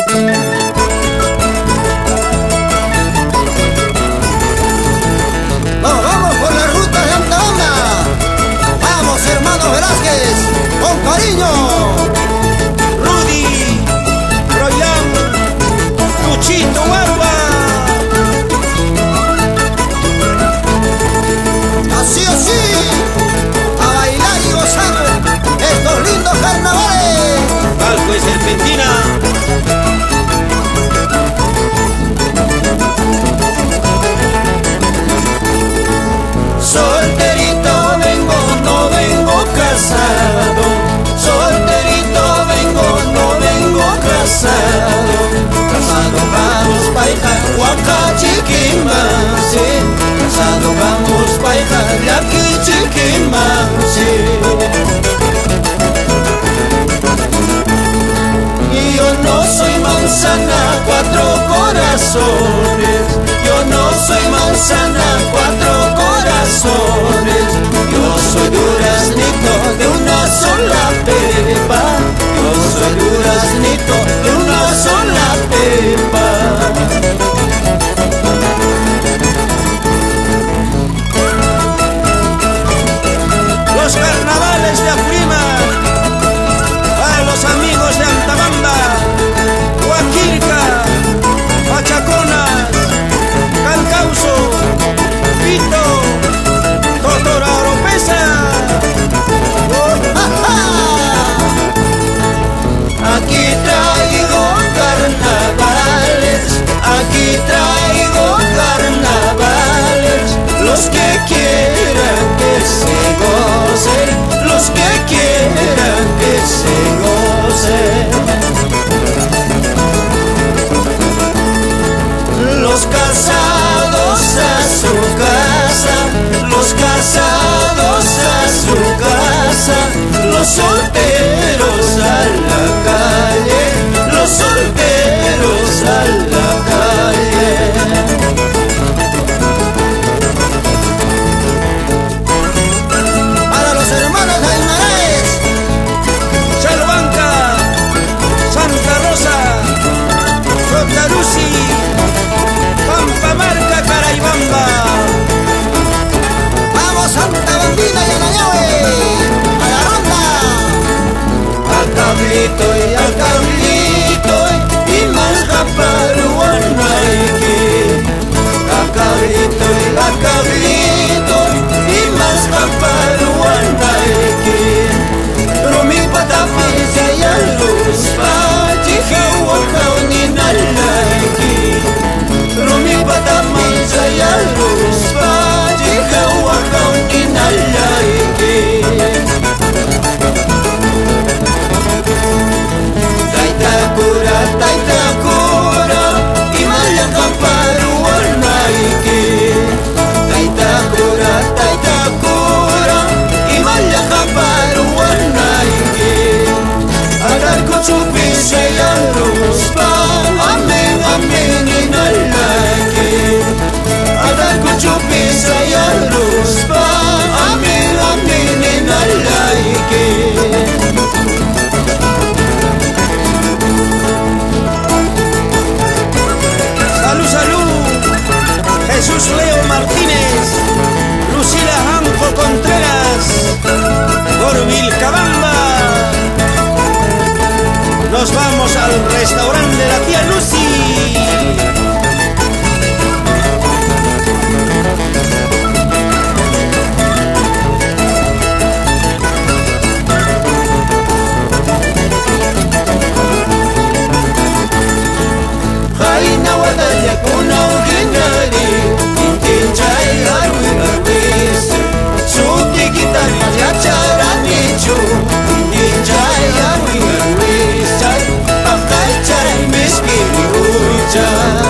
Nos vamos por la ruta de Antabamba. Vamos, hermanos Velázquez, con cariño. Rudy, Royán, Luchito, Barba. Así, así, a bailar y gozar estos lindos carnavales. Palco de Serpentina. Solterito vengo, no vengo casado. Solterito vengo, no vengo casado. Casado vamos paija, huaca chiquimase. Casado vamos paija, yaqui chiquimase. Y yo no soy manzana, cuatro corazones. Yo no soy manzana, cuatro corazones. Yo soy duraznito de una sola pepa. Yo soy duraznito de una sola pepa. Los carnavales de Apurímac, para los amigos de Antabamba, Huaquilca, Pachaconas, Calcauso, Pito, Totora Oropesa. Aquí traigo carnavales, aquí traigo carnavales. Los que quieran que se gocen, los que quieran que se gocen. Los casados a su casa, los casados a su casa, los solteros a la calle, los solteros a la calle. Para los hermanos Aymaraes, Chalhuanca, Santa Rosa, Rotarusi, Pampamarca, Caraibamba. vamos Santa Bambina y a la llave, a la ronda. Al cablito y más japaruanaiki. Al cablito y más japaruanaiki. Rumi patapisa y a luz pachiha wakauninaiki. Rumi patapisa y a luz pachiha wakauninaiki. Taita cura, y maya japaruanaiki. Taita cura, y maya japaruanaiki. Agar ko chupisa y a luz pa, amen, amen, inalaiki. Agar ko chupisa y a luz pa, amen, amen, inalaiki. Salud, salud, Jesús Leo Martínez, Lucila Janjo Contreras, por Vilcabamba. Nos vamos al restaurante de la tía Lucy. Jaina wadaya kuna uginari, intinjai harui harwis. Suki kitari jacharani chu, intinjai harui harwis. Pakai carai miski hujan.